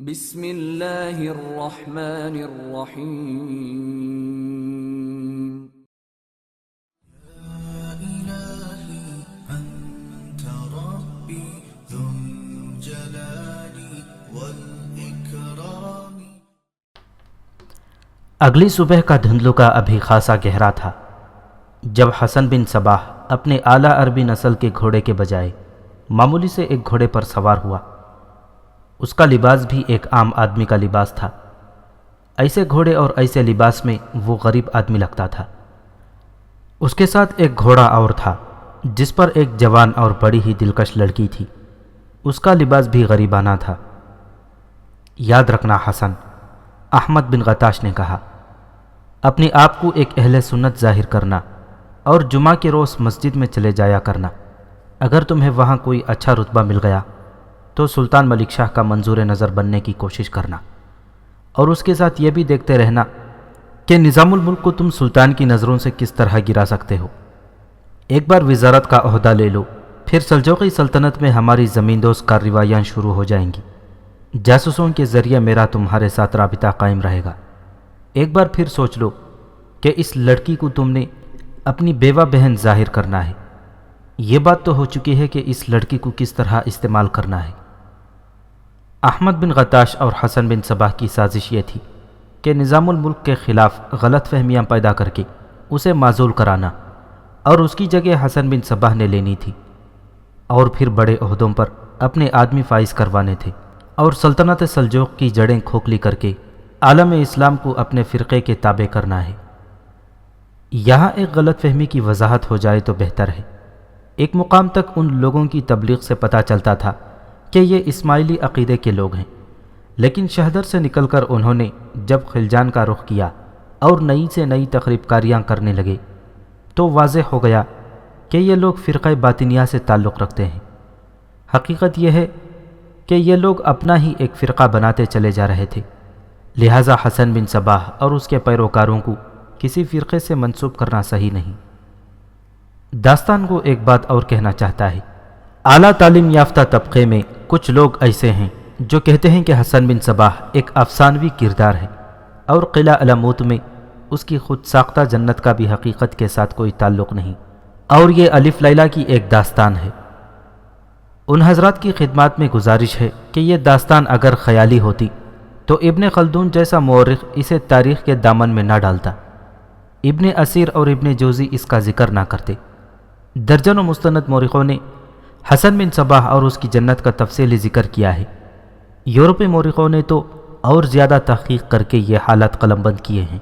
بسم اللہ الرحمن الرحیم اگلی صبح کا دھندلکا ابھی خاصا گہرا تھا جب حسن بن صباح اپنے اعلیٰ عربی نسل کے گھوڑے کے بجائے معمولی سے ایک گھوڑے پر سوار ہوا۔ اس کا لباس بھی ایک عام آدمی کا لباس تھا۔ ایسے گھوڑے اور ایسے لباس میں وہ غریب آدمی لگتا تھا۔ اس کے ساتھ ایک گھوڑا اور تھا جس پر ایک جوان اور بڑی ہی دلکش لڑکی تھی۔ اس کا لباس بھی غریبانہ تھا۔ یاد رکھنا حسن، احمد بن غتاش نے کہا، اپنے آپ کو ایک اہل سنت ظاہر کرنا اور جمعہ کے روز مسجد میں چلے جایا کرنا۔ اگر تمہیں وہاں کوئی اچھا رتبہ مل گیا تو سلطان ملک شاہ کا منظور نظر بننے کی کوشش کرنا، اور اس کے ساتھ یہ بھی دیکھتے رہنا کہ نظام الملک کو تم سلطان کی نظروں سے کس طرح گرا سکتے ہو۔ ایک بار وزارت کا عہدہ لے لو، پھر سلجوقی سلطنت میں ہماری زمین دوز کارروائیاں شروع ہو جائیں گی۔ جاسوسوں کے ذریعے میرا تمہارے ساتھ رابطہ قائم رہے گا۔ ایک بار پھر سوچ لو کہ اس لڑکی کو تم نے اپنی بیوہ بہن ظاہر کرنا ہے۔ یہ بات تو ہو چکی ہے کہ اس لڑکی کو کس طرح استعمال کرنا ہے۔ احمد بن غتاش اور حسن بن صباح کی سازش یہ تھی کہ نظام الملک کے خلاف غلط فہمیاں پیدا کر کے اسے معزول کرانا، اور اس کی جگہ حسن بن صباح نے لینی تھی، اور پھر بڑے عہدوں پر اپنے آدمی فائز کروانے تھے، اور سلطنت سلجوق کی جڑیں کھوکھلی کر کے عالم اسلام کو اپنے فرقے کے تابع کرنا ہے۔ یہاں ایک غلط فہمی کی وضاحت ہو جائے تو بہتر ہے۔ ایک مقام تک ان لوگوں کی تبلیغ سے پتہ چلتا تھا کہ یہ اسماعیلی عقیدے کے لوگ ہیں، لیکن شہدر سے نکل کر انہوں نے جب خلجان کا رخ کیا اور نئی سے نئی تخریب کاریاں کرنے لگے تو واضح ہو گیا کہ یہ لوگ فرقہ باطنیہ سے تعلق رکھتے ہیں۔ حقیقت یہ ہے کہ یہ لوگ اپنا ہی ایک فرقہ بناتے چلے جا رہے تھے، لہٰذا حسن بن صباح اور اس کے پیروکاروں کو کسی فرقے سے منسوب کرنا صحیح نہیں۔ داستان کو ایک بات اور کہنا چاہتا ہے۔ اعلیٰ تعلیم یافتہ طبقے میں کچھ لوگ ایسے ہیں جو کہتے ہیں کہ حسن بن صباح ایک افسانوی کردار ہے، اور قلعہ علموت میں اس کی خود ساختہ جنت کا بھی حقیقت کے ساتھ کوئی تعلق نہیں، اور یہ الف لیلہ کی ایک داستان ہے۔ ان حضرات کی خدمات میں گزارش ہے کہ یہ داستان اگر خیالی ہوتی تو ابن خلدون جیسا مورخ اسے تاریخ کے دامن میں نہ ڈالتا، ابن اسیر اور ابن جوزی اس کا ذکر نہ کرتے۔ درجنوں مستند مورخوں نے حسن بن صباح اور اس کی جنت کا تفصیلی ذکر کیا ہے۔ یورپی مورخوں نے تو اور زیادہ تحقیق کر کے یہ حالات قلم بند کیے ہیں۔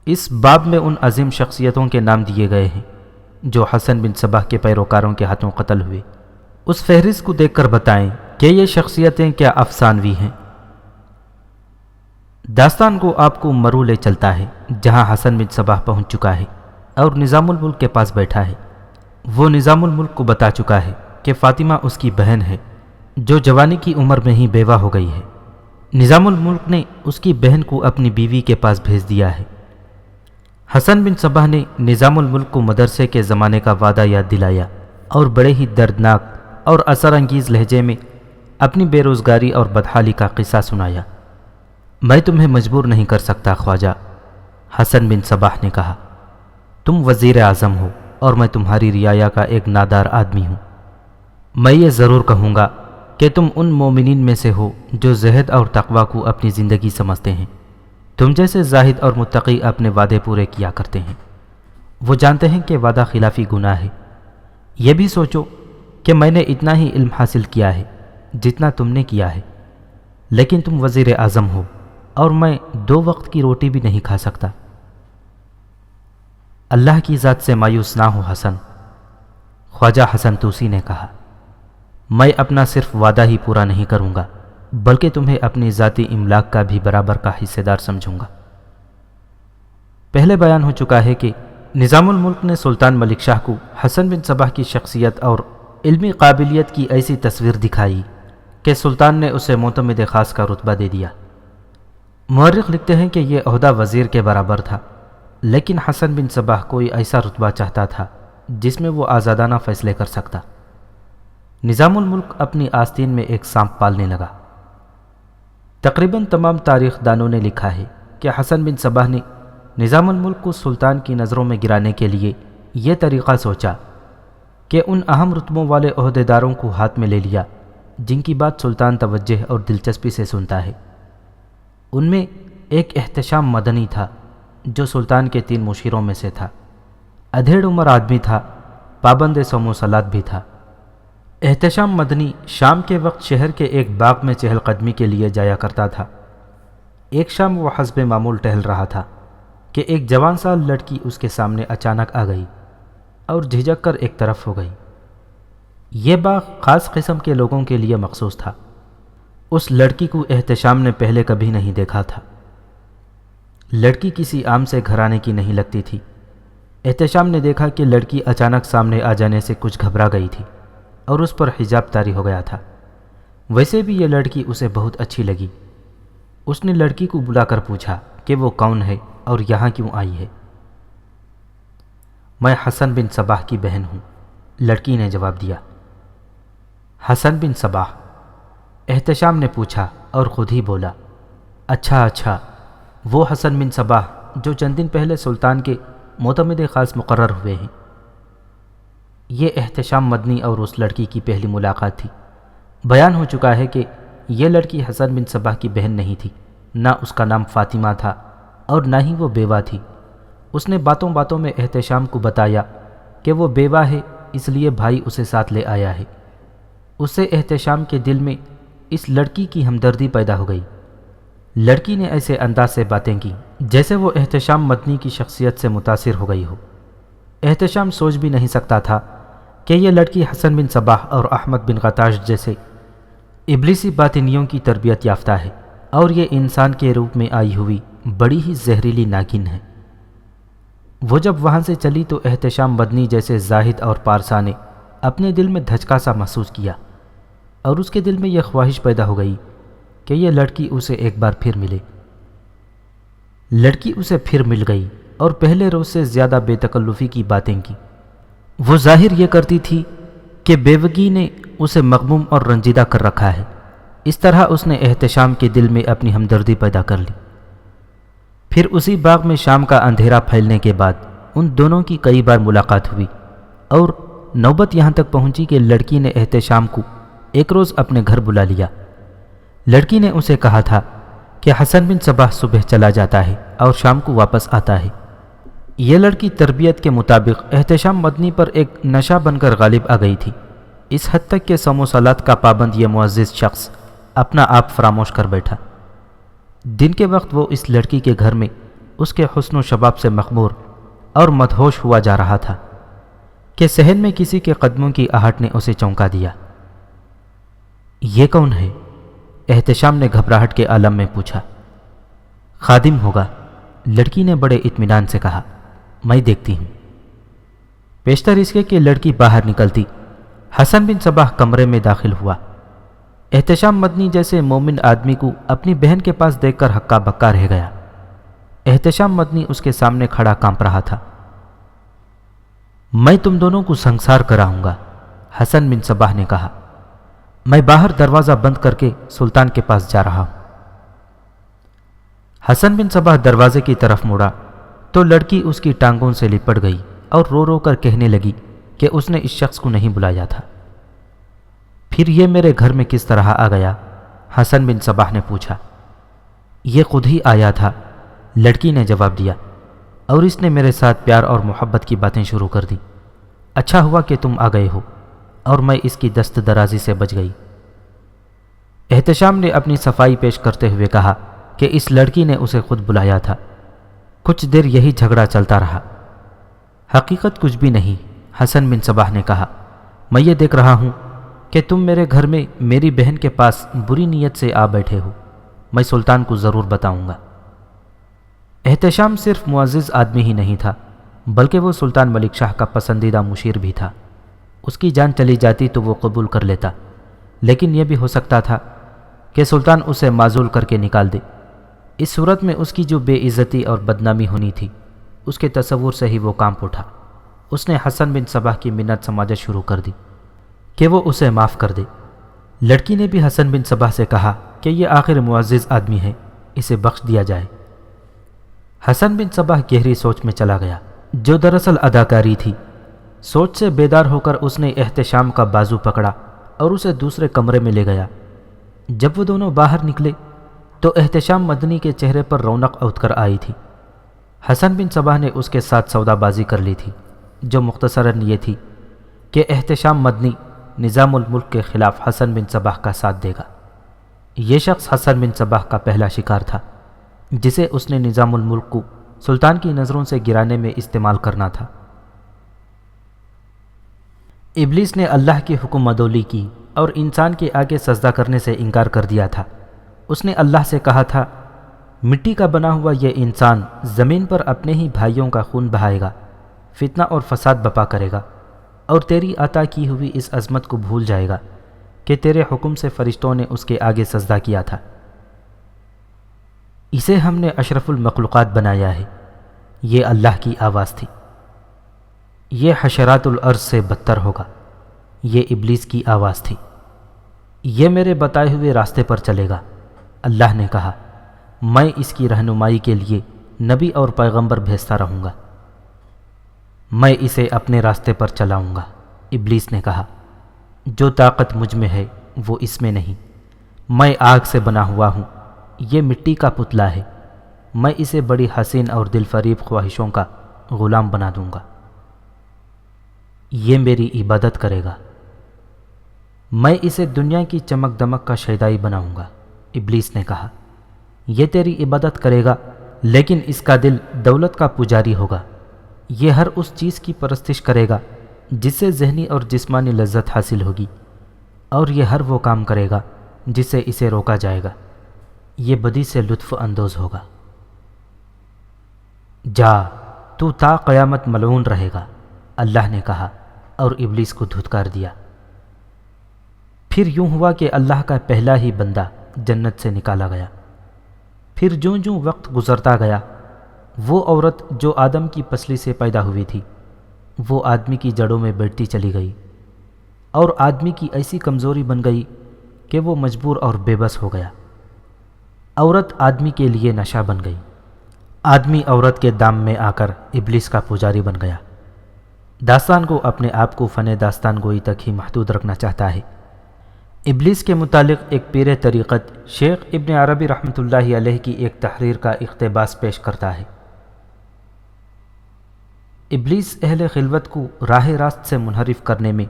اس باب میں ان عظیم شخصیتوں کے نام دیے گئے ہیں جو حسن بن صباح کے پیروکاروں کے ہاتھوں قتل ہوئے۔ اس فہرست کو دیکھ کر بتائیں کہ یہ شخصیتیں کیا افسانوی ہیں۔ داستان کو آپ کو مرو لے چلتا ہے جہاں حسن بن صباح پہنچ چکا ہے اور نظام الملک کے پاس بیٹھا ہے۔ وہ نظام الملک کو بتا چکا ہے کہ فاطمہ اس کی بہن ہے جو جوانی کی عمر میں ہی بیوہ ہو گئی ہے۔ نظام الملک نے اس کی بہن کو اپنی بیوی کے پاس بھیج دیا ہے۔ حسن بن صباح نے نظام الملک کو مدرسے کے زمانے کا وعدہ یاد دلایا اور بڑے ہی دردناک اور اثر انگیز لہجے میں اپنی بے روزگاری اور بدحالی کا قصہ سنایا۔ میں تمہیں مجبور نہیں کر سکتا خواجہ، حسن بن صباح نے کہا، تم وزیر اعظم ہو اور میں تمہاری رعایا کا ایک نادار آدمی ہوں۔ میں یہ ضرور کہوں گا کہ تم ان مومنین میں سے ہو جو زہد اور تقوی کو اپنی زندگی سمجھتے ہیں۔ تم جیسے زاہد اور متقی اپنے وعدے پورے کیا کرتے ہیں۔ وہ جانتے ہیں کہ وعدہ خلافی گناہ ہے۔ یہ بھی سوچو کہ میں نے اتنا ہی علم حاصل کیا ہے جتنا تم نے کیا ہے، لیکن تم وزیر اعظم ہو اور میں 2 وقت کی روٹی بھی نہیں کھا سکتا۔ اللہ کی ذات سے مایوس نہ ہو حسن، خواجہ حسن توسی نے کہا، میں اپنا صرف وعدہ ہی پورا نہیں کروں گا بلکہ تمہیں اپنی ذاتی املاک کا بھی برابر کا حصے دار سمجھوں گا۔ پہلے بیان ہو چکا ہے کہ نظام الملک نے سلطان ملک شاہ کو حسن بن صباح کی شخصیت اور علمی قابلیت کی ایسی تصویر دکھائی کہ سلطان نے اسے معتمد خاص کا رتبہ دے دیا۔ مورخ لکھتے ہیں کہ یہ عہدہ وزیر کے برابر تھا، لیکن حسن بن صباح کوئی ایسا رتبہ چاہتا تھا جس میں وہ آزادانہ فیصلے کر سکتا۔ نظام الملک اپنی آستین میں ایک سانپ پالنے لگا۔ تقریباً تمام تاریخ دانوں نے لکھا ہے کہ حسن بن صباح نے نظام الملک کو سلطان کی نظروں میں گرانے کے لیے یہ طریقہ سوچا کہ ان اہم رتبوں والے عہدیداروں کو ہاتھ میں لے لیا جن کی بات سلطان توجہ اور دلچسپی سے سنتا ہے۔ ان میں ایک احتشام مدنی تھا جو سلطان کے 3 مشیروں میں سے تھا۔ ادھیڑ عمر آدمی تھا، پابند صوم و صلات بھی تھا۔ احتشام مدنی شام کے وقت شہر کے ایک باغ میں چہل قدمی کے لیے جایا کرتا تھا۔ ایک شام وہ حسب معمول ٹہل رہا تھا کہ ایک جوان سال لڑکی اس کے سامنے اچانک آ گئی اور جھجک کر ایک طرف ہو گئی۔ یہ باغ خاص قسم کے لوگوں کے لیے مخصوص تھا۔ اس لڑکی کو احتشام نے پہلے کبھی نہیں دیکھا تھا۔ لڑکی کسی عام سے گھرانے کی نہیں لگتی تھی۔ احتشام نے دیکھا کہ لڑکی اچانک سامنے آ جانے سے کچھ گھبرا گئی تھی اور اس پر حجاب طاری ہو گیا تھا۔ ویسے بھی یہ لڑکی اسے بہت اچھی لگی۔ اس نے لڑکی کو بلا کر پوچھا کہ وہ کون ہے اور یہاں کیوں آئی ہے۔ میں حسن بن صباح کی بہن ہوں، لڑکی نے جواب دیا۔ حسن بن صباح؟ احتشام نے پوچھا اور خود ہی بولا، اچھا، وہ حسن بن صباح جو چند دن پہلے سلطان کے معتمد خاص مقرر ہوئے ہیں۔ یہ احتشام مدنی اور اس لڑکی کی پہلی ملاقات تھی۔ بیان ہو چکا ہے کہ یہ لڑکی حسن بن صباح کی بہن نہیں تھی، نہ اس کا نام فاطمہ تھا اور نہ ہی وہ بیوہ تھی۔ اس نے باتوں باتوں میں احتشام کو بتایا کہ وہ بیوہ ہے، اس لیے بھائی اسے ساتھ لے آیا ہے۔ اس سے احتشام کے دل میں اس لڑکی کی ہمدردی پیدا ہو گئی۔ لڑکی نے ایسے انداز سے باتیں کی جیسے وہ احتشام مدنی کی شخصیت سے متاثر ہو گئی ہو۔ احتشام سوچ بھی نہیں سکتا تھا کہ یہ لڑکی حسن بن صباح اور احمد بن غتاش جیسے ابلیسی باطنیوں کی تربیت یافتہ ہے، اور یہ انسان کے روپ میں آئی ہوئی بڑی ہی زہریلی ناگن ہے۔ وہ جب وہاں سے چلی تو احتشام مدنی جیسے زاہد اور پارسا نے اپنے دل میں دھچکا سا محسوس کیا، اور اس کے دل میں یہ خواہش پیدا ہو گئی کہ یہ لڑکی اسے ایک بار پھر ملے۔ لڑکی اسے پھر مل گئی اور پہلے روز سے زیادہ بے تکلفی کی باتیں کی۔ وہ ظاہر یہ کرتی تھی کہ بیوگی نے اسے مغموم اور رنجیدہ کر رکھا ہے۔ اس طرح اس نے احتشام کے دل میں اپنی ہمدردی پیدا کر لی۔ پھر اسی باغ میں شام کا اندھیرا پھیلنے کے بعد ان دونوں کی کئی بار ملاقات ہوئی، اور نوبت یہاں تک پہنچی کہ لڑکی نے احتشام کو ایک روز اپنے گھر بلا لیا۔ لڑکی نے اسے کہا تھا کہ حسن بن صباح صبح چلا جاتا ہے اور شام کو واپس آتا ہے۔ یہ لڑکی تربیت کے مطابق احتشام مدنی پر ایک نشہ بن کر غالب آ گئی تھی، اس حد تک کہ صوم و صلات کا پابند یہ معزز شخص اپنا آپ فراموش کر بیٹھا۔ دن کے وقت وہ اس لڑکی کے گھر میں اس کے حسن و شباب سے مخمور اور مدہوش ہوا جا رہا تھا کہ صحن میں کسی کے قدموں کی آہٹ نے اسے چونکا دیا۔ یہ کون ہے؟ احتشام نے گھبراہٹ کے عالم میں پوچھا۔ خادم ہوگا، لڑکی نے بڑے اطمینان سے کہا، میں دیکھتی ہوں۔ پیشتر اس کے لڑکی باہر نکلتی، حسن بن صباح کمرے میں داخل ہوا۔ احتشام مدنی جیسے مومن آدمی کو اپنی بہن کے پاس دیکھ کر ہکا بکا رہ گیا۔ احتشام مدنی اس کے سامنے کھڑا کانپ رہا تھا۔ میں تم دونوں کو سنسار کراؤں گا، حسن بن صباح نے کہا۔ میں باہر دروازہ بند کر کے سلطان کے پاس جا رہا ہوں۔ حسن بن صباح دروازے کی طرف مڑا تو لڑکی اس کی ٹانگوں سے لپٹ گئی اور رو رو کر کہنے لگی کہ اس نے اس شخص کو نہیں بلایا تھا۔ پھر یہ میرے گھر میں کس طرح آ گیا؟ حسن بن صباح نے پوچھا۔ یہ خود ہی آیا تھا، لڑکی نے جواب دیا، اور اس نے میرے ساتھ پیار اور محبت کی باتیں شروع کر دیں۔ اچھا ہوا کہ تم آ گئے ہو اور میں اس کی دست درازی سے بچ گئی۔ احتشام نے اپنی صفائی پیش کرتے ہوئے کہا کہ اس لڑکی نے اسے خود بلایا تھا۔ کچھ دیر یہی جھگڑا چلتا رہا۔ حقیقت کچھ بھی نہیں، حسن بن صباح نے کہا۔ میں یہ دیکھ رہا ہوں کہ تم میرے گھر میں میری بہن کے پاس بری نیت سے آ بیٹھے ہو۔ میں سلطان کو ضرور بتاؤں گا۔ احتشام صرف معزز آدمی ہی نہیں تھا، بلکہ وہ سلطان ملک شاہ کا پسندیدہ مشیر بھی تھا۔ اس کی جان چلی جاتی تو وہ قبول کر لیتا، لیکن یہ بھی ہو سکتا تھا کہ سلطان اسے معزول کر کے نکال دے۔ اس صورت میں اس کی جو بے عزتی اور بدنامی ہونی تھی، اس کے تصور سے ہی وہ کانپ اٹھا۔ اس نے حسن بن صباح کی منت سماجت شروع کر دی کہ وہ اسے معاف کر دے۔ لڑکی نے بھی حسن بن صباح سے کہا کہ یہ آخر معزز آدمی ہے، اسے بخش دیا جائے۔ حسن بن صباح گہری سوچ میں چلا گیا، جو دراصل اداکاری تھی۔ سوچ سے بیدار ہو کر اس نے احتشام کا بازو پکڑا اور اسے دوسرے کمرے میں لے گیا۔ جب وہ دونوں باہر نکلے تو احتشام مدنی کے چہرے پر رونق اتر کر آئی تھی۔ حسن بن صباح نے اس کے ساتھ سودا بازی کر لی تھی، جو مختصراً یہ تھی کہ احتشام مدنی نظام الملک کے خلاف حسن بن صباح کا ساتھ دے گا۔ یہ شخص حسن بن صباح کا پہلا شکار تھا، جسے اس نے نظام الملک کو سلطان کی نظروں سے گرانے میں استعمال کرنا تھا۔ ابلیس نے اللہ کی حکم مدولی کی اور انسان کے آگے سجدہ کرنے سے انکار کر دیا تھا۔ اس نے اللہ سے کہا تھا، مٹی کا بنا ہوا یہ انسان زمین پر اپنے ہی بھائیوں کا خون بہائے گا، فتنہ اور فساد بپا کرے گا، اور تیری عطا کی ہوئی اس عظمت کو بھول جائے گا کہ تیرے حکم سے فرشتوں نے اس کے آگے سجدہ کیا تھا۔ اسے ہم نے اشرف المخلوقات بنایا ہے۔ یہ اللہ کی آواز تھی۔ یہ حشرات الارض سے بدتر ہوگا۔ یہ ابلیس کی آواز تھی۔ یہ میرے بتائے ہوئے راستے پر چلے گا۔ اللہ نے کہا، میں اس کی رہنمائی کے لیے نبی اور پیغمبر بھیجتا رہوں گا۔ میں اسے اپنے راستے پر چلاؤں گا۔ ابلیس نے کہا، جو طاقت مجھ میں ہے وہ اس میں نہیں۔ میں آگ سے بنا ہوا ہوں، یہ مٹی کا پتلا ہے۔ میں اسے بڑی حسین اور دل فریب خواہشوں کا غلام بنا دوں گا۔ یہ میری عبادت کرے گا۔ میں اسے دنیا کی چمک دمک کا شیدائی بناؤں گا۔ ابلیس نے کہا، یہ تیری عبادت کرے گا، لیکن اس کا دل دولت کا پجاری ہوگا۔ یہ ہر اس چیز کی پرستش کرے گا جس سے ذہنی اور جسمانی لذت حاصل ہوگی، اور یہ ہر وہ کام کرے گا جس سے اسے روکا جائے گا۔ یہ بدی سے لطف اندوز ہوگا۔ جا، تو تا قیامت ملعون رہے گا، اللہ نے کہا، اور ابلیس کو دھتکار دیا۔ پھر یوں ہوا کہ اللہ کا پہلا ہی بندہ جنت سے نکالا گیا۔ پھر جوں جوں وقت گزرتا گیا، وہ عورت جو آدم کی پسلی سے پیدا ہوئی تھی، وہ آدمی کی جڑوں میں بیٹھتی چلی گئی، اور آدمی کی ایسی کمزوری بن گئی کہ وہ مجبور اور بے بس ہو گیا۔ عورت آدمی کے لیے نشہ بن گئی۔ آدمی عورت کے دام میں آ کر ابلیس کا پجاری بن گیا۔ داستان کو اپنے آپ کو فن داستان گوئی تک ہی محدود رکھنا چاہتا ہے۔ ابلیس کے متعلق ایک پیر طریقت شیخ ابن عربی رحمۃ اللہ علیہ کی ایک تحریر کا اقتباس پیش کرتا ہے۔ ابلیس اہل خلوت کو راہ راست سے منحرف کرنے میں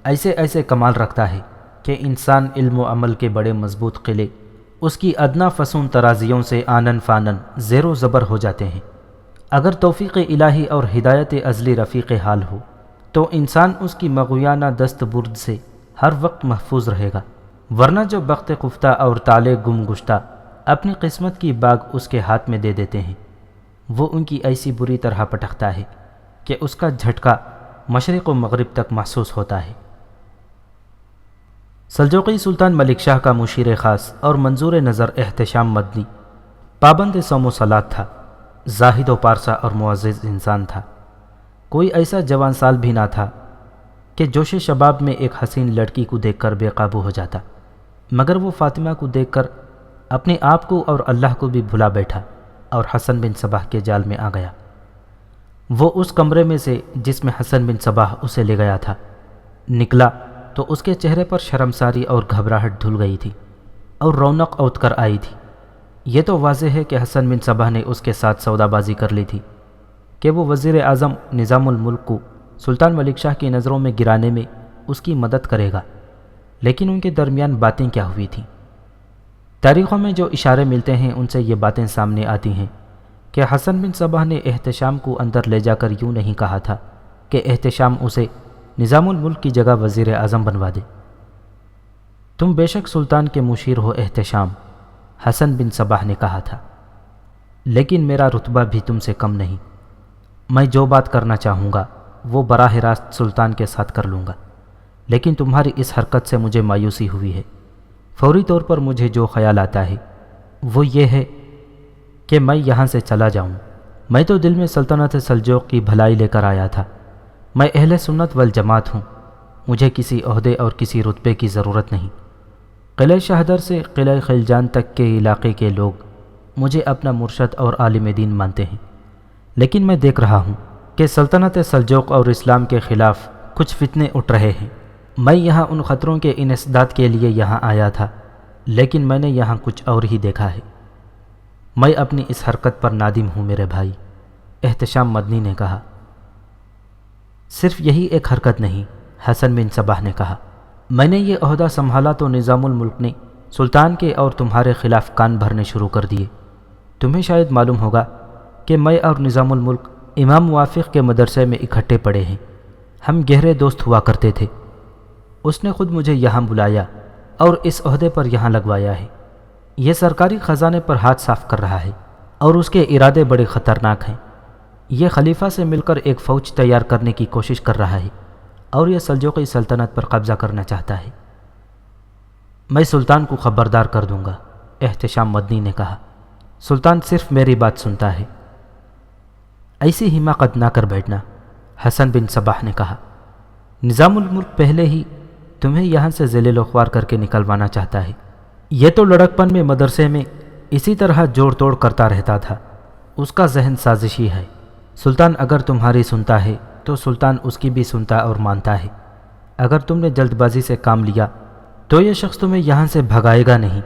ایسے کمال رکھتا ہے کہ انسان علم و عمل کے بڑے مضبوط قلعے اس کی ادنا فسون ترازیوں سے آنن فانن زیر و زبر ہو جاتے ہیں۔ اگر توفیق الہی اور ہدایت ازلی رفیق حال ہو تو انسان اس کی مغویانہ دست برد سے ہر وقت محفوظ رہے گا، ورنہ جو بخت خفتہ اور تالے گم گشتہ اپنی قسمت کی باغ اس کے ہاتھ میں دے دیتے ہیں، وہ ان کی ایسی بری طرح پٹکتا ہے کہ اس کا جھٹکا مشرق و مغرب تک محسوس ہوتا ہے۔ سلجوقی سلطان ملک شاہ کا مشیر خاص اور منظور نظر احتشام مدنی پابند صوم و صلات تھا، زاہد و پارسا اور معزز انسان تھا۔ کوئی ایسا جوان سال بھی نہ تھا کہ جوش شباب میں ایک حسین لڑکی کو دیکھ کر بے قابو ہو جاتا، مگر وہ فاطمہ کو دیکھ کر اپنے آپ کو اور اللہ کو بھی بھلا بیٹھا اور حسن بن صباح کے جال میں آ گیا۔ وہ اس کمرے میں سے جس میں حسن بن صباح اسے لے گیا تھا نکلا تو اس کے چہرے پر شرمساری اور گھبراہٹ دھل گئی تھی اور رونق اوت کر آئی تھی۔ یہ تو واضح ہے کہ حسن بن صباح نے اس کے ساتھ سودا بازی کر لی تھی کہ وہ وزیر اعظم نظام الملک کو سلطان ملک شاہ کی نظروں میں گرانے میں اس کی مدد کرے گا۔ لیکن ان کے درمیان باتیں کیا ہوئی تھیں؟ تاریخوں میں جو اشارے ملتے ہیں ان سے یہ باتیں سامنے آتی ہیں کہ حسن بن صباح نے احتشام کو اندر لے جا کر یوں نہیں کہا تھا کہ احتشام اسے نظام الملک کی جگہ وزیر اعظم بنوا دے۔ تم بے شک سلطان کے مشیر ہو احتشام، حسن بن صباح نے کہا تھا، لیکن میرا رتبہ بھی تم سے کم نہیں۔ میں جو بات کرنا چاہوں گا وہ براہ راست سلطان کے ساتھ کر لوں گا، لیکن تمہاری اس حرکت سے مجھے مایوسی ہوئی ہے۔ فوری طور پر مجھے جو خیال آتا ہے وہ یہ ہے کہ میں یہاں سے چلا جاؤں۔ میں تو دل میں سلطنت سلجوق کی بھلائی لے کر آیا تھا۔ میں اہل سنت والجماعت ہوں، مجھے کسی عہدے اور کسی رتبے کی ضرورت نہیں۔ قلعہ شہدر سے قلعہ خلجان تک کے علاقے کے لوگ مجھے اپنا مرشد اور عالم دین مانتے ہیں، لیکن میں دیکھ رہا ہوں کہ سلطنت سلجوق اور اسلام کے خلاف کچھ فتنے اٹھ رہے ہیں۔ میں یہاں ان خطروں کے انسداد کے لیے یہاں آیا تھا، لیکن میں نے یہاں کچھ اور ہی دیکھا ہے۔ میں اپنی اس حرکت پر نادم ہوں میرے بھائی، احتشام مدنی نے کہا۔ صرف یہی ایک حرکت نہیں، حسن بن صباح نے کہا، میں نے یہ عہدہ سنبھالا تو نظام الملک نے سلطان کے اور تمہارے خلاف کان بھرنے شروع کر دیے۔ تمہیں شاید معلوم ہوگا کہ میں اور نظام الملک امام موافق کے مدرسے میں اکٹھے پڑھے ہیں، ہم گہرے دوست ہوا کرتے تھے۔ اس نے خود مجھے یہاں بلایا اور اس عہدے پر یہاں لگوایا ہے۔ یہ سرکاری خزانے پر ہاتھ صاف کر رہا ہے اور اس کے ارادے بڑے خطرناک ہیں۔ یہ خلیفہ سے مل کر ایک فوج تیار کرنے کی کوشش کر رہا ہے اور یہ سلجوقی سلطنت پر قبضہ کرنا چاہتا ہے۔ میں سلطان کو خبردار کر دوں گا، احتشام مدنی نے کہا۔ سلطان صرف میری بات سنتا ہے۔ ایسی حماقت نہ کر بیٹھنا، حسن بن صباح نے کہا۔ نظام الملک پہلے ہی تمہیں یہاں سے ذلیل و خوار کر کے نکلوانا چاہتا ہے۔ یہ تو لڑکپن میں مدرسے میں اسی طرح جوڑ توڑ کرتا رہتا تھا۔ اس کا ذہن سازشی ہے۔ سلطان اگر تمہاری سنتا ہے تو سلطان اس کی بھی سنتا اور مانتا ہے۔ اگر تم نے جلد بازی سے کام لیا تو یہ شخص تمہیں یہاں سے بھگائے گا نہیں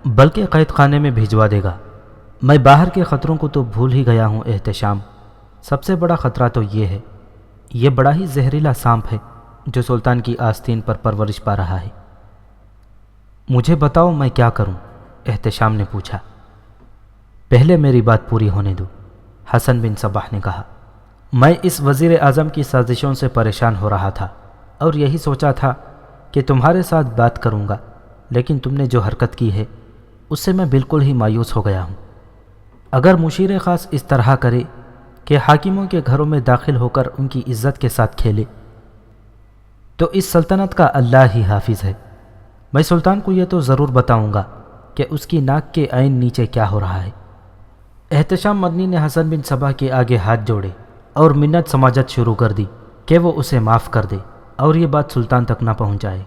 بلکہ قید خانے میں بھجوا دے گا۔ میں باہر کے خطروں کو تو بھول ہی گیا ہوں احتشام، سب سے بڑا خطرہ تو یہ ہے، یہ بڑا ہی زہریلا سانپ ہے جو سلطان کی آستین پر پرورش پا رہا ہے۔ مجھے بتاؤ میں کیا کروں؟ احتشام نے پوچھا۔ پہلے میری بات پوری ہونے دو، حسن بن صباح نے کہا۔ میں اس وزیر اعظم کی سازشوں سے پریشان ہو رہا تھا اور یہی سوچا تھا کہ تمہارے ساتھ بات کروں گا، لیکن تم نے جو حرکت کی ہے اس سے میں بالکل ہی مایوس ہو گیا ہوں۔ اگر مشیر خاص اس طرح کرے کہ حاکموں کے گھروں میں داخل ہو کر ان کی عزت کے ساتھ کھیلے تو اس سلطنت کا اللہ ہی حافظ ہے۔ میں سلطان کو یہ تو ضرور بتاؤں گا کہ اس کی ناک کے عین نیچے کیا ہو رہا ہے۔ احتشام مدنی نے حسن بن صباح کے آگے ہاتھ جوڑے اور منت سماجت شروع کر دی کہ وہ اسے معاف کر دے اور یہ بات سلطان تک نہ پہنچائے۔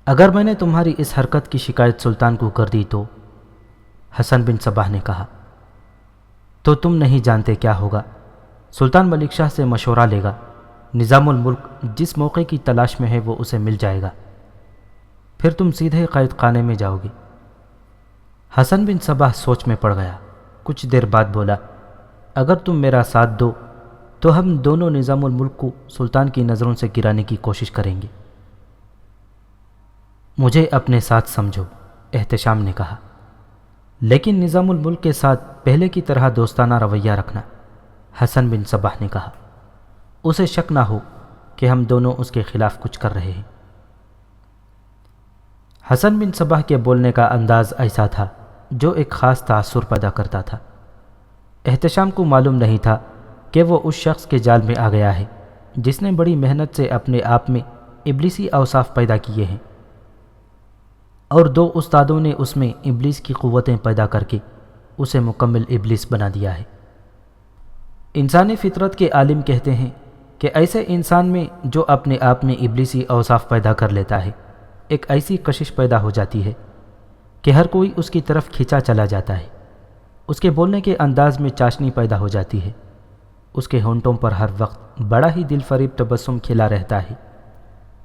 اگر میں نے تمہاری اس حرکت کی شکایت سلطان کو کر دی تو، حسن بن صباح نے کہا، تو تم نہیں جانتے کیا ہوگا۔ سلطان ملک شاہ سے مشورہ لے گا، نظام الملک جس موقع کی تلاش میں ہے وہ اسے مل جائے گا، پھر تم سیدھے قید خانے میں جاؤ گے۔ حسن بن صباح سوچ میں پڑ گیا، کچھ دیر بعد بولا، اگر تم میرا ساتھ دو تو ہم دونوں نظام الملک کو سلطان کی نظروں سے گرانے کی کوشش کریں گے۔ مجھے اپنے ساتھ سمجھو، احتشام نے کہا، لیکن نظام الملک کے ساتھ پہلے کی طرح دوستانہ رویہ رکھنا، حسن بن صباح نے کہا۔ اسے شک نہ ہو کہ ہم دونوں اس کے خلاف کچھ کر رہے ہیں۔ حسن بن صباح کے بولنے کا انداز ایسا تھا جو ایک خاص تاثر پیدا کرتا تھا۔ احتشام کو معلوم نہیں تھا کہ وہ اس شخص کے جال میں آ گیا ہے جس نے بڑی محنت سے اپنے آپ میں ابلیسی اوصاف پیدا کیے ہیں، اور دو استادوں نے اس میں ابلیس کی قوتیں پیدا کر کے اسے مکمل ابلیس بنا دیا ہے۔ انسانی فطرت کے عالم کہتے ہیں کہ ایسے انسان میں جو اپنے آپ میں ابلیسی اوصاف پیدا کر لیتا ہے، ایک ایسی کشش پیدا ہو جاتی ہے کہ ہر کوئی اس کی طرف کھینچا چلا جاتا ہے۔ اس کے بولنے کے انداز میں چاشنی پیدا ہو جاتی ہے، اس کے ہونٹوں پر ہر وقت بڑا ہی دل فریب تبسم کھلا رہتا ہے۔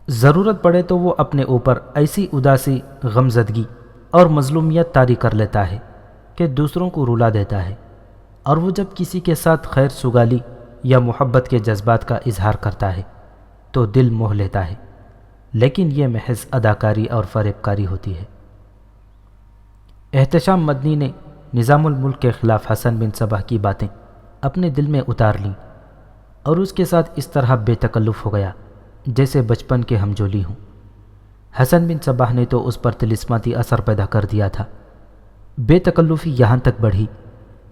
ضرورت پڑے تو وہ اپنے اوپر ایسی اداسی، غمزدگی اور مظلومیت طاری کر لیتا ہے کہ دوسروں کو رلا دیتا ہے، اور وہ جب کسی کے ساتھ خیر سگالی یا محبت کے جذبات کا اظہار کرتا ہے تو دل موہ لیتا ہے، لیکن یہ محض اداکاری اور فریب کاری ہوتی ہے۔ احتشام مدنی نے نظام الملک کے خلاف حسن بن صباح کی باتیں اپنے دل میں اتار لیں اور اس کے ساتھ اس طرح بے تکلف ہو گیا جیسے بچپن کے ہمجولی ہوں۔ حسن بن صباح نے تو اس پر طلسماتی اثر پیدا کر دیا تھا۔ بے تکلفی یہاں تک بڑھی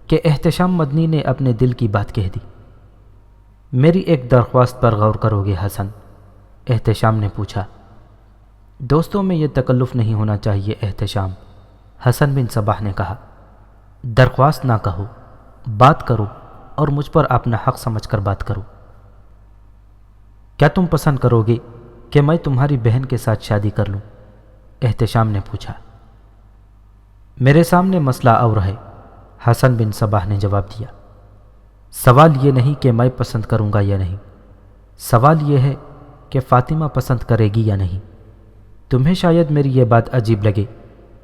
کہ احتشام مدنی نے اپنے دل کی بات کہہ دی۔ میری ایک درخواست پر غور کرو گے حسن؟ احتشام نے پوچھا۔ دوستوں میں یہ تکلف نہیں ہونا چاہیے احتشام، حسن بن صباح نے کہا۔ درخواست نہ کہو، بات کرو اور مجھ پر اپنا حق سمجھ کر بات کرو۔ کیا تم پسند کرو گے کہ میں تمہاری بہن کے ساتھ شادی کر لوں؟ احتشام نے پوچھا۔ میرے سامنے مسئلہ اور ہے، حسن بن صباح نے جواب دیا۔ سوال یہ نہیں کہ میں پسند کروں گا یا نہیں، سوال یہ ہے کہ فاطمہ پسند کرے گی یا نہیں۔ تمہیں شاید میری یہ بات عجیب لگے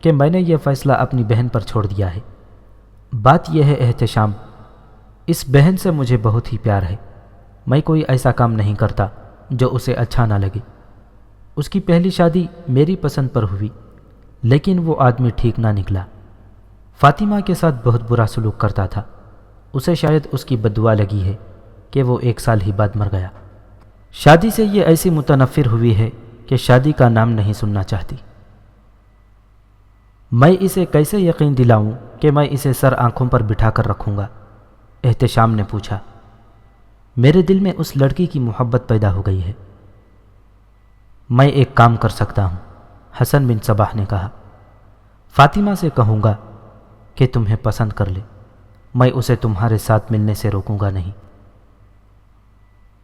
کہ میں نے یہ فیصلہ اپنی بہن پر چھوڑ دیا ہے۔ بات یہ ہے احتشام، اس بہن سے مجھے بہت ہی پیار ہے۔ میں کوئی ایسا کام نہیں کرتا جو اسے اچھا نہ لگے۔ اس کی پہلی شادی میری پسند پر ہوئی، لیکن وہ آدمی ٹھیک نہ نکلا۔ فاطمہ کے ساتھ بہت برا سلوک کرتا تھا۔ اسے شاید اس کی بددعا لگی ہے کہ وہ 1 سال ہی بعد مر گیا۔ شادی سے یہ ایسی متنفر ہوئی ہے کہ شادی کا نام نہیں سننا چاہتی۔ میں اسے کیسے یقین دلاؤں کہ میں اسے سر آنکھوں پر بٹھا کر رکھوں گا؟ احتشام نے پوچھا۔ میرے دل میں اس لڑکی کی محبت پیدا ہو گئی ہے۔ میں ایک کام کر سکتا ہوں، حسن بن صباح نے کہا۔ فاطمہ سے کہوں گا کہ تمہیں پسند کر لے، میں اسے تمہارے ساتھ ملنے سے روکوں گا نہیں۔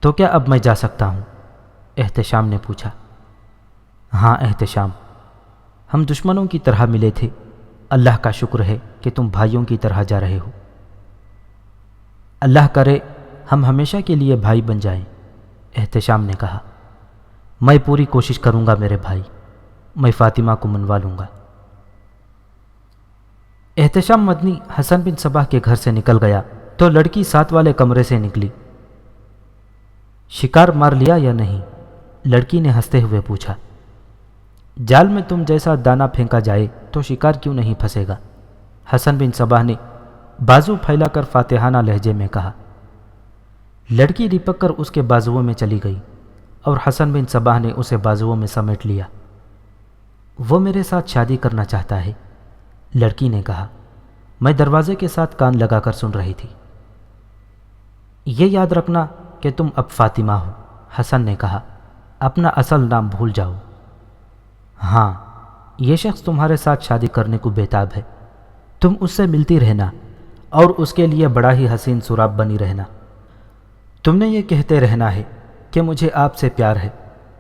تو کیا اب میں جا سکتا ہوں؟ احتشام نے پوچھا۔ ہاں احتشام، ہم دشمنوں کی طرح ملے تھے، اللہ کا شکر ہے کہ تم بھائیوں کی طرح جا رہے ہو۔ اللہ کرے ہم ہمیشہ کے لیے بھائی بن جائیں، احتشام نے کہا۔ میں پوری کوشش کروں گا میرے بھائی، میں فاطمہ کو منوا لوں گا۔ احتشام مدنی حسن بن صباح کے گھر سے نکل گیا تو لڑکی ساتھ والے کمرے سے نکلی۔ شکار مار لیا یا نہیں؟ لڑکی نے ہنستے ہوئے پوچھا۔ جال میں تم جیسا دانا پھینکا جائے تو شکار کیوں نہیں پھنسے گا؟ حسن بن صباح نے بازو پھیلا کر فاتحانہ لہجے میں کہا۔ لڑکی لپک کر اس کے بازوؤں میں چلی گئی اور حسن بن صباح نے اسے بازوؤں میں سمیٹ لیا۔ وہ میرے ساتھ شادی کرنا چاہتا ہے، لڑکی نے کہا۔ میں دروازے کے ساتھ کان لگا کر سن رہی تھی۔ یہ یاد رکھنا کہ تم اب فاطمہ ہو، حسن نے کہا، اپنا اصل نام بھول جاؤ۔ ہاں، یہ شخص تمہارے ساتھ شادی کرنے کو بیتاب ہے، تم اس سے ملتی رہنا اور اس کے لیے بڑا ہی حسین سراب بنی رہنا۔ تم نے یہ کہتے رہنا ہے کہ مجھے آپ سے پیار ہے،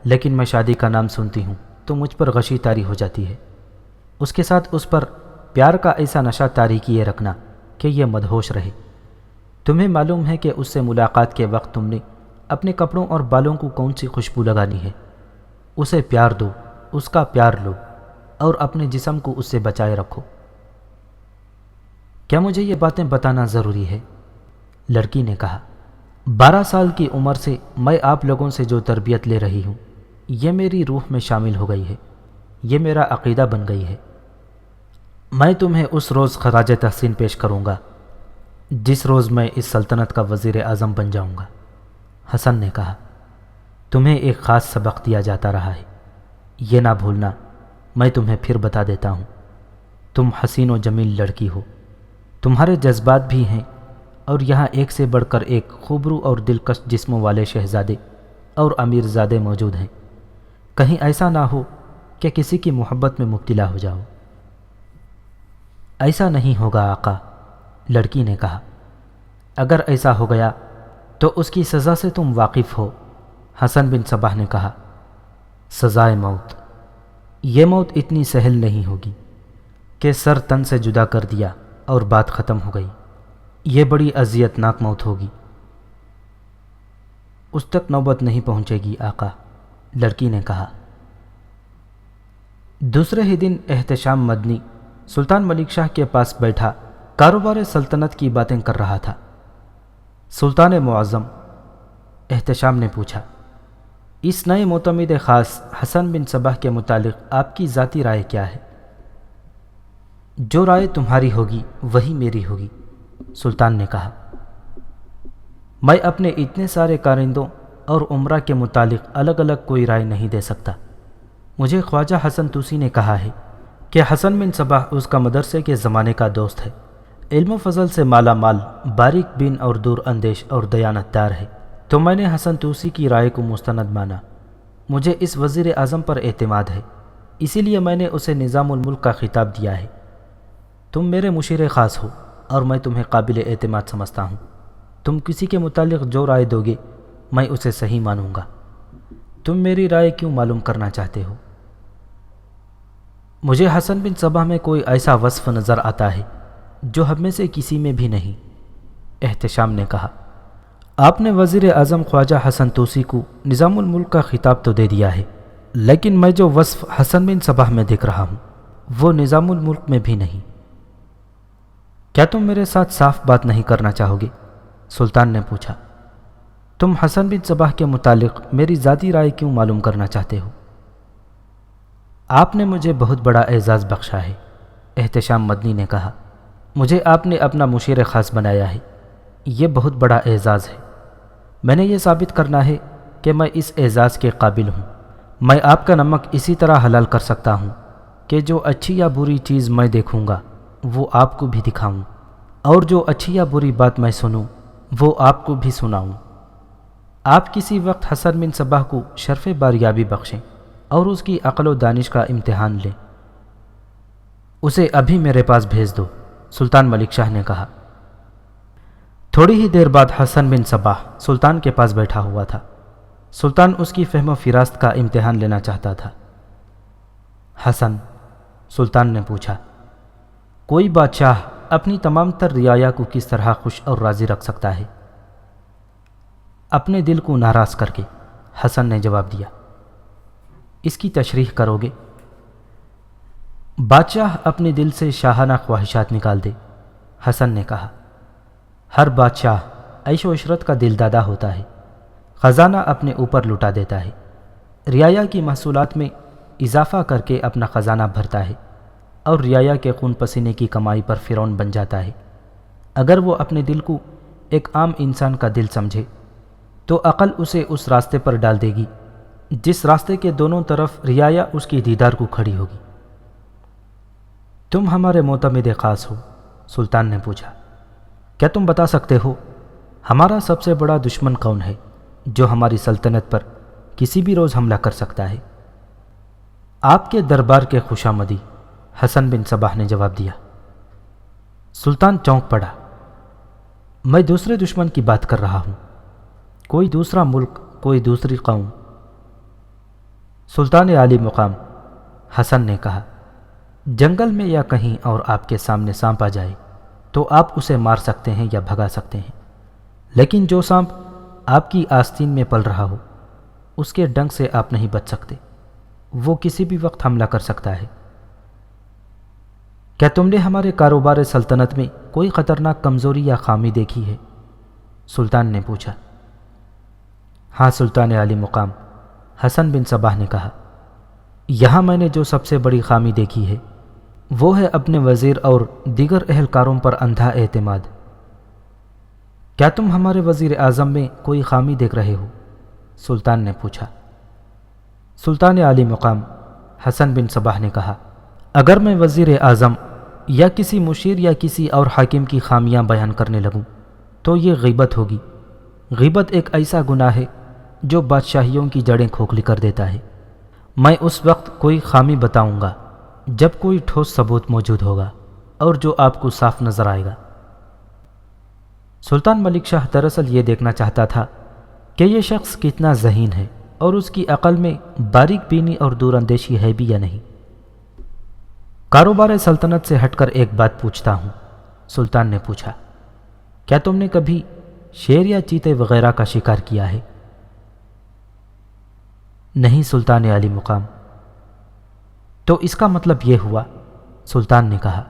لیکن میں شادی کا نام سنتی ہوں تو مجھ پر غشی طاری ہو جاتی ہے۔ اس کے ساتھ اس پر پیار کا ایسا نشہ طاری کیے رکھنا کہ یہ مدہوش رہے۔ تمہیں معلوم ہے کہ اس سے ملاقات کے وقت تم نے اپنے کپڑوں اور بالوں کو کون سی خوشبو لگانی ہے۔ اسے پیار دو، اس کا پیار لو اور اپنے جسم کو اس سے بچائے رکھو۔ کیا مجھے یہ باتیں بتانا ضروری ہے؟ لڑکی نے کہا۔ 12 سال کی عمر سے میں آپ لوگوں سے جو تربیت لے رہی ہوں، یہ میری روح میں شامل ہو گئی ہے، یہ میرا عقیدہ بن گئی ہے۔ میں تمہیں اس روز خراج تحسین پیش کروں گا جس روز میں اس سلطنت کا وزیر اعظم بن جاؤں گا، حسن نے کہا۔ تمہیں ایک خاص سبق دیا جاتا رہا ہے، یہ نہ بھولنا۔ میں تمہیں پھر بتا دیتا ہوں، تم حسین و جمیل لڑکی ہو، تمہارے جذبات بھی ہیں، اور یہاں ایک سے بڑھ کر ایک خوبرو اور دلکش جسموں والے شہزادے اور امیر زادے موجود ہیں۔ کہیں ایسا نہ ہو کہ کسی کی محبت میں مبتلا ہو جاؤ۔ ایسا نہیں ہوگا آقا، لڑکی نے کہا۔ اگر ایسا ہو گیا تو اس کی سزا سے تم واقف ہو، حسن بن صباح نے کہا۔ سزائے موت، یہ موت اتنی سہل نہیں ہوگی کہ سر تن سے جدا کر دیا اور بات ختم ہو گئی۔ یہ بڑی اذیت ناک موت ہوگی۔ اس تک نوبت نہیں پہنچے گی آقا، لڑکی نے کہا۔ دوسرے ہی دن احتشام مدنی سلطان ملک شاہ کے پاس بیٹھا کاروبار سلطنت کی باتیں کر رہا تھا۔ سلطان معظم، احتشام نے پوچھا، اس نئے معتمد خاص حسن بن صباح کے متعلق آپ کی ذاتی رائے کیا ہے؟ جو رائے تمہاری ہوگی وہی میری ہوگی، سلطان نے کہا۔ میں اپنے اتنے سارے کارندوں اور عمرہ کے متعلق الگ الگ کوئی رائے نہیں دے سکتا۔ مجھے خواجہ حسن توسی نے کہا ہے کہ حسن بن صباح اس کا مدرسے کے زمانے کا دوست ہے، علم و فضل سے مالا مال، باریک بین اور دور اندیش اور دیانتدار ہے، تو میں نے حسن توسی کی رائے کو مستند مانا۔ مجھے اس وزیر اعظم پر اعتماد ہے، اسی لیے میں نے اسے نظام الملک کا خطاب دیا ہے۔ تم میرے مشیر خاص ہو اور میں تمہیں قابل اعتماد سمجھتا ہوں۔ تم کسی کے متعلق جو رائے دو گے میں اسے صحیح مانوں گا۔ تم میری رائے کیوں معلوم کرنا چاہتے ہو؟ مجھے حسن بن صباح میں کوئی ایسا وصف نظر آتا ہے جو ہم میں سے کسی میں بھی نہیں۔ احتشام نے کہا، آپ نے وزیر اعظم خواجہ حسن توسی کو نظام الملک کا خطاب تو دے دیا ہے، لیکن میں جو وصف حسن بن صباح میں دیکھ رہا ہوں وہ نظام الملک میں بھی نہیں۔ کیا تم میرے ساتھ صاف بات نہیں کرنا چاہو گے؟ سلطان نے پوچھا۔ تم حسن بن صباح کے متعلق میری ذاتی رائے کیوں معلوم کرنا چاہتے ہو؟ آپ نے مجھے بہت بڑا اعزاز بخشا ہے، احتشام مدنی نے کہا۔ مجھے آپ نے اپنا مشیر خاص بنایا ہے، یہ بہت بڑا اعزاز ہے۔ میں نے یہ ثابت کرنا ہے کہ میں اس اعزاز کے قابل ہوں۔ میں آپ کا نمک اسی طرح حلال کر سکتا ہوں کہ جو اچھی یا بری چیز میں دیکھوں گا وہ آپ کو بھی دکھاؤں، اور جو اچھی یا بری بات میں سنوں وہ آپ کو بھی سناؤں۔ آپ کسی وقت حسن بن صباح کو شرف باریابی بخشیں اور اس کی عقل و دانش کا امتحان لیں۔ اسے ابھی میرے پاس بھیج دو، سلطان ملک شاہ نے کہا۔ تھوڑی ہی دیر بعد حسن بن صباح سلطان کے پاس بیٹھا ہوا تھا۔ سلطان اس کی فہم و فراست کا امتحان لینا چاہتا تھا۔ حسن، سلطان نے پوچھا، کوئی بادشاہ اپنی تمام تر رعایا کو کس طرح خوش اور راضی رکھ سکتا ہے؟ اپنے دل کو ناراض کر کے، حسن نے جواب دیا۔ اس کی تشریح کرو گے؟ بادشاہ اپنے دل سے شاہانہ خواہشات نکال دے، حسن نے کہا۔ ہر بادشاہ عیش و عشرت کا دلدادہ ہوتا ہے، خزانہ اپنے اوپر لٹا دیتا ہے، رعایا کی محصولات میں اضافہ کر کے اپنا خزانہ بھرتا ہے، اور رعایا کے خون پسینے کی کمائی پر فرعون بن جاتا ہے۔ اگر وہ اپنے دل کو ایک عام انسان کا دل سمجھے تو عقل اسے اس راستے پر ڈال دے گی جس راستے کے دونوں طرف رعایا اس کی دیدار کو کھڑی ہوگی۔ تم ہمارے معتمد خاص ہو، سلطان نے پوچھا۔ کیا تم بتا سکتے ہو ہمارا سب سے بڑا دشمن کون ہے جو ہماری سلطنت پر کسی بھی روز حملہ کر سکتا ہے؟ آپ کے دربار کے خوشامدی، حسن بن صباح نے جواب دیا۔ سلطان چونک پڑا۔ میں دوسرے دشمن کی بات کر رہا ہوں، کوئی دوسرا ملک، کوئی دوسری قوم۔ سلطان عالی مقام، حسن نے کہا، جنگل میں یا کہیں اور آپ کے سامنے سانپ آ جائے تو آپ اسے مار سکتے ہیں یا بھگا سکتے ہیں، لیکن جو سانپ آپ کی آستین میں پل رہا ہو اس کے ڈنگ سے آپ نہیں بچ سکتے، وہ کسی بھی وقت حملہ کر سکتا ہے۔ کیا تم نے ہمارے کاروبار سلطنت میں کوئی خطرناک کمزوری یا خامی دیکھی ہے؟ سلطان نے پوچھا۔ ہاں سلطان عالی مقام، حسن بن صباح نے کہا، یہاں میں نے جو سب سے بڑی خامی دیکھی ہے وہ ہے اپنے وزیر اور دیگر اہلکاروں پر اندھا اعتماد۔ کیا تم ہمارے وزیر اعظم میں کوئی خامی دیکھ رہے ہو؟ سلطان نے پوچھا۔ سلطان عالی مقام، حسن بن صباح نے کہا، اگر میں وزیر اعظم یا کسی مشیر یا کسی اور حاکم کی خامیاں بیان کرنے لگوں تو یہ غیبت ہوگی۔ غیبت ایک ایسا گناہ ہے جو بادشاہیوں کی جڑیں کھوکھلی کر دیتا ہے۔ میں اس وقت کوئی خامی بتاؤں گا جب کوئی ٹھوس ثبوت موجود ہوگا اور جو آپ کو صاف نظر آئے گا۔ سلطان ملک شاہ دراصل یہ دیکھنا چاہتا تھا کہ یہ شخص کتنا ذہین ہے اور اس کی عقل میں باریک بینی اور دور اندیشی ہے بھی یا نہیں۔ کاروبار سلطنت سے ہٹ کر ایک بات پوچھتا ہوں، سلطان نے پوچھا، کیا تم نے کبھی شیر یا چیتے وغیرہ کا شکار کیا ہے؟ نہیں سلطان عالی مقام۔ تو اس کا مطلب یہ ہوا، سلطان نے کہا،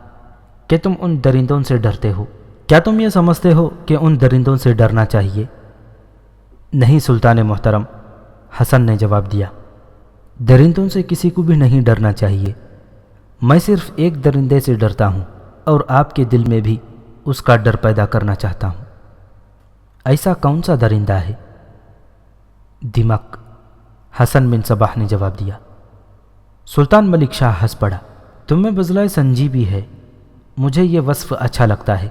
کہ تم ان درندوں سے ڈرتے ہو۔ کیا تم یہ سمجھتے ہو کہ ان درندوں سے ڈرنا چاہیے؟ نہیں سلطان محترم، حسن نے جواب دیا، درندوں سے کسی کو بھی نہیں ڈرنا چاہیے۔ میں صرف ایک درندے سے ڈرتا ہوں اور آپ کے دل میں بھی اس کا ڈر پیدا کرنا چاہتا ہوں۔ ایسا کون سا درندہ ہے؟ دمک، حسن بن صباح نے جواب دیا۔ سلطان ملک شاہ ہنس پڑا۔ تم میں بزلائے سنجیبی ہے، مجھے یہ وصف اچھا لگتا ہے۔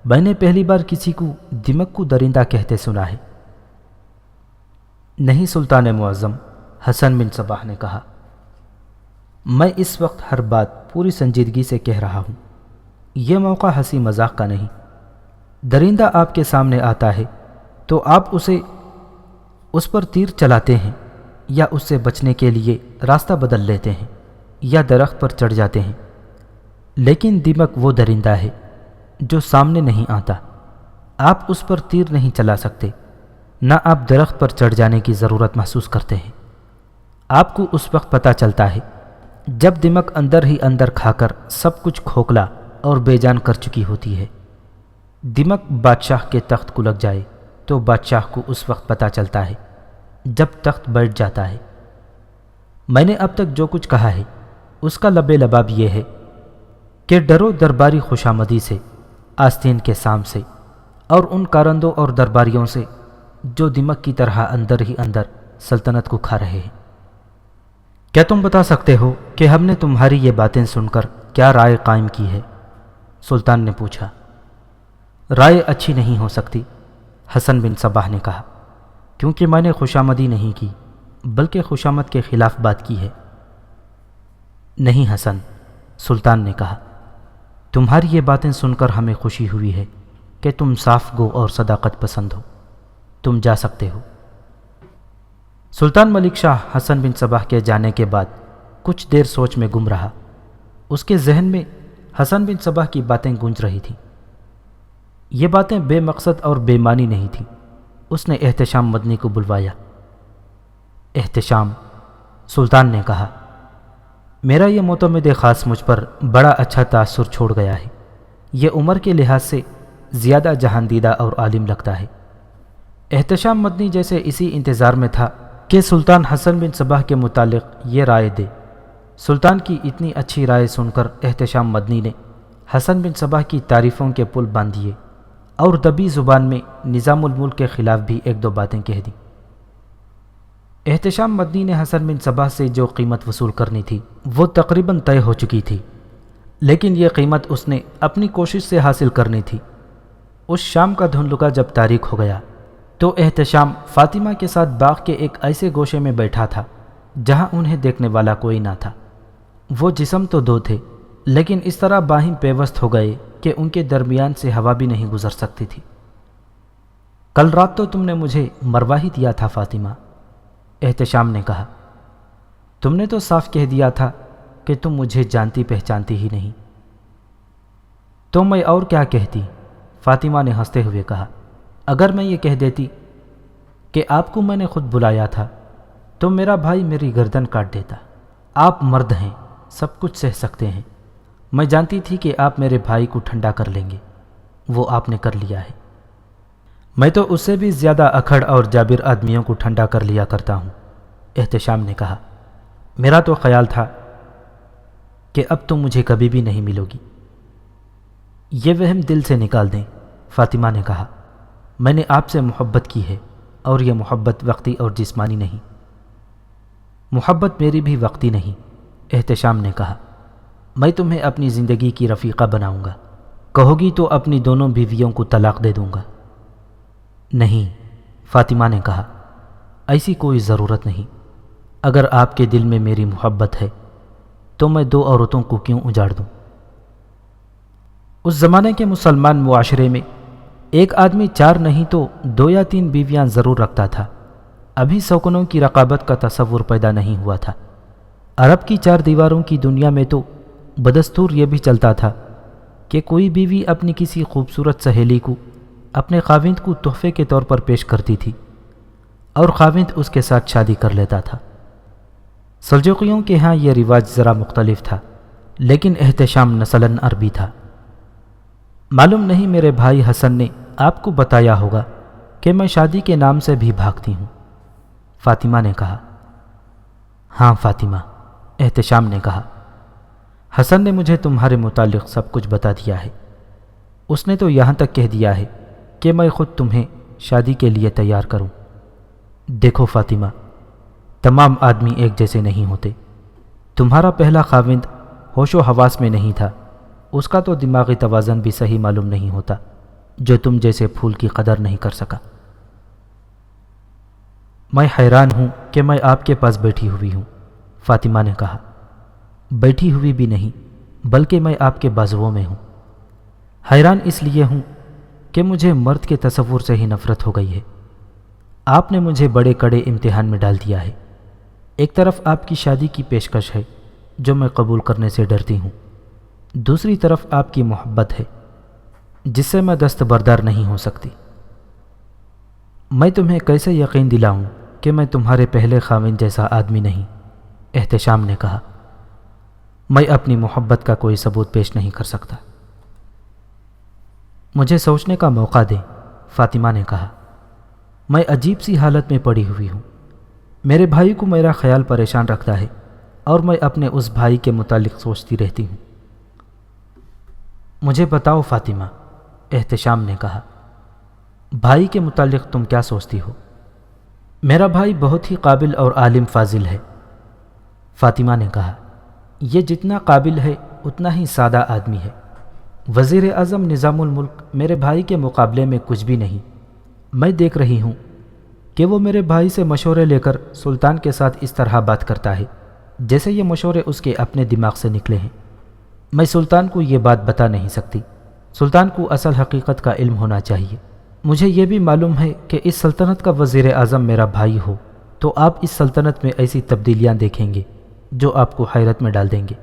میں نے پہلی بار کسی کو دمک کو درندہ کہتے سنا ہے۔ نہیں سلطان معظم، حسن بن صباح نے کہا، میں اس وقت ہر بات پوری سنجیدگی سے کہہ رہا ہوں، یہ موقع ہنسی مذاق کا نہیں۔ درندہ آپ کے سامنے آتا ہے تو آپ اس پر تیر چلاتے ہیں یا اس سے بچنے کے لیے راستہ بدل لیتے ہیں۔ یا درخت پر چڑھ جاتے ہیں، لیکن دمک وہ درندہ ہے جو سامنے نہیں آتا۔ آپ اس پر تیر نہیں چلا سکتے، نہ آپ درخت پر چڑھ جانے کی ضرورت محسوس کرتے ہیں۔ آپ کو اس وقت پتہ چلتا ہے جب دمک اندر ہی اندر کھا کر سب کچھ کھوکھلا اور بے جان کر چکی ہوتی ہے۔ دمک بادشاہ کے تخت کو لگ جائے تو بادشاہ کو اس وقت پتہ چلتا ہے جب تخت بیٹھ جاتا ہے۔ میں نے اب تک جو کچھ کہا ہے اس کا لب لباب یہ ہے کہ ڈرو درباری خوشامدی سے، آستین کے سام سے، اور ان کارندوں اور درباریوں سے جو دمک کی طرح اندر ہی اندر سلطنت کو کھا رہے ہیں۔ کیا تم بتا سکتے ہو کہ ہم نے تمہاری یہ باتیں سن کر کیا رائے قائم کی ہے؟ سلطان نے پوچھا۔ رائے اچھی نہیں ہو سکتی، حسن بن صباح نے کہا، کیونکہ میں نے خوشامدی نہیں کی بلکہ خوشامد کے خلاف بات کی ہے۔ نہیں حسن، سلطان نے کہا، تمہاری یہ باتیں سن کر ہمیں خوشی ہوئی ہے کہ تم صاف گو اور صداقت پسند ہو۔ تم جا سکتے ہو۔ سلطان ملک شاہ حسن بن صباح کے جانے کے بعد کچھ دیر سوچ میں گم رہا۔ اس کے ذہن میں حسن بن صباح کی باتیں گونج رہی تھیں۔ یہ باتیں بے مقصد اور بے معنی نہیں تھیں۔ اس نے احتشام مدنی کو بلوایا۔ احتشام، سلطان نے کہا، میرا یہ معتمد خاص مجھ پر بڑا اچھا تاثر چھوڑ گیا ہے۔ یہ عمر کے لحاظ سے زیادہ جہاندیدہ اور عالم لگتا ہے۔ احتشام مدنی جیسے اسی انتظار میں تھا کہ سلطان حسن بن صباح کے متعلق یہ رائے دے۔ سلطان کی اتنی اچھی رائے سن کر احتشام مدنی نے حسن بن صباح کی تعریفوں کے پل باندھ دیے اور دبی زبان میں نظام الملک کے خلاف بھی ایک دو باتیں کہہ دیں۔ احتشام مدنی نے حسن بن صباح سے جو قیمت وصول کرنی تھی وہ تقریباً طے ہو چکی تھی، لیکن یہ قیمت اس نے اپنی کوشش سے حاصل کرنی تھی۔ اس شام کا دھندلکا جب تاریک ہو گیا تو احتشام فاطمہ کے ساتھ باغ کے ایک ایسے گوشے میں بیٹھا تھا جہاں انہیں دیکھنے والا کوئی نہ تھا۔ وہ جسم تو دو تھے، لیکن اس طرح باہیں پیوست ہو گئے کہ ان کے درمیان سے ہوا بھی نہیں گزر سکتی تھی۔ کل رات تو تم نے مجھے مروا ہی دیا تھا فاطمہ، احتشام نے کہا۔ تم نے تو صاف کہہ دیا تھا کہ تم مجھے جانتی پہچانتی ہی نہیں۔ تو میں اور کیا کہتی؟ فاطمہ نے ہنستے ہوئے کہا۔ اگر میں یہ کہہ دیتی کہ آپ کو میں نے خود بلایا تھا تو میرا بھائی میری گردن کاٹ دیتا۔ آپ مرد ہیں، سب کچھ سہ سکتے ہیں۔ میں جانتی تھی کہ آپ میرے بھائی کو ٹھنڈا کر لیں گے، وہ آپ نے کر لیا ہے۔ میں تو اس سے بھی زیادہ اکھڑ اور جابر آدمیوں کو ٹھنڈا کر لیا کرتا ہوں، احتشام نے کہا۔ میرا تو خیال تھا کہ اب تم مجھے کبھی بھی نہیں ملو گی۔ یہ وہم دل سے نکال دیں، فاطمہ نے کہا۔ میں نے آپ سے محبت کی ہے اور یہ محبت وقتی اور جسمانی نہیں۔ محبت میری بھی وقتی نہیں، احتشام نے کہا۔ میں تمہیں اپنی زندگی کی رفیقہ بناؤں گا، کہو گی تو اپنی دونوں بیویوں کو طلاق دے دوں گا۔ نہیں، فاطمہ نے کہا، ایسی کوئی ضرورت نہیں۔ اگر آپ کے دل میں میری محبت ہے تو میں دو عورتوں کو کیوں اجاڑ دوں؟ اس زمانے کے مسلمان معاشرے میں ایک آدمی 4 نہیں تو 2 یا 3 بیویاں ضرور رکھتا تھا۔ ابھی سوکنوں کی رقابت کا تصور پیدا نہیں ہوا تھا۔ عرب کی 4 دیواروں کی دنیا میں تو بدستور یہ بھی چلتا تھا کہ کوئی بیوی اپنی کسی خوبصورت سہیلی کو اپنے خاوند کو تحفے کے طور پر پیش کرتی تھی اور خاوند اس کے ساتھ شادی کر لیتا تھا۔ سلجوقیوں کے ہاں یہ رواج ذرا مختلف تھا، لیکن احتشام نسلاً عربی تھا۔ معلوم نہیں میرے بھائی حسن نے آپ کو بتایا ہوگا کہ میں شادی کے نام سے بھی بھاگتی ہوں، فاطمہ نے کہا۔ ہاں فاطمہ، احتشام نے کہا، حسن نے مجھے تمہارے متعلق سب کچھ بتا دیا ہے۔ اس نے تو یہاں تک کہہ دیا ہے کہ میں خود تمہیں شادی کے لیے تیار کروں۔ دیکھو فاطمہ، تمام آدمی ایک جیسے نہیں ہوتے۔ تمہارا پہلا خاوند ہوش و حواس میں نہیں تھا، اس کا تو دماغی توازن بھی صحیح معلوم نہیں ہوتا، جو تم جیسے پھول کی قدر نہیں کر سکا۔ میں حیران ہوں کہ میں آپ کے پاس بیٹھی ہوئی ہوں، فاطمہ نے کہا۔ بیٹھی ہوئی بھی نہیں، بلکہ میں آپ کے بازوؤں میں ہوں۔ حیران اس لیے ہوں کہ مجھے مرد کے تصور سے ہی نفرت ہو گئی ہے۔ آپ نے مجھے بڑے کڑے امتحان میں ڈال دیا ہے۔ ایک طرف آپ کی شادی کی پیشکش ہے، جو میں قبول کرنے سے ڈرتی ہوں، دوسری طرف آپ کی محبت ہے جس سے میں دستبردار نہیں ہو سکتی۔ میں تمہیں کیسے یقین دلاؤں کہ میں تمہارے پہلے خاوند جیسا آدمی نہیں؟ احتشام نے کہا۔ میں اپنی محبت کا کوئی ثبوت پیش نہیں کر سکتا۔ مجھے سوچنے کا موقع دیں، فاطمہ نے کہا۔ میں عجیب سی حالت میں پڑی ہوئی ہوں۔ میرے بھائی کو میرا خیال پریشان رکھتا ہے اور میں اپنے اس بھائی کے متعلق سوچتی رہتی ہوں۔ مجھے بتاؤ فاطمہ، احتشام نے کہا، بھائی کے متعلق تم کیا سوچتی ہو؟ میرا بھائی بہت ہی قابل اور عالم فاضل ہے، فاطمہ نے کہا۔ یہ جتنا قابل ہے اتنا ہی سادہ آدمی ہے۔ وزیر اعظم نظام الملک میرے بھائی کے مقابلے میں کچھ بھی نہیں۔ میں دیکھ رہی ہوں کہ وہ میرے بھائی سے مشورے لے کر سلطان کے ساتھ اس طرح بات کرتا ہے جیسے یہ مشورے اس کے اپنے دماغ سے نکلے ہیں۔ میں سلطان کو یہ بات بتا نہیں سکتی۔ سلطان کو اصل حقیقت کا علم ہونا چاہیے۔ مجھے یہ بھی معلوم ہے کہ اس سلطنت کا وزیر اعظم میرا بھائی ہو تو آپ اس سلطنت میں ایسی تبدیلیاں دیکھیں گے جو آپ کو حیرت میں ڈال دیں گے۔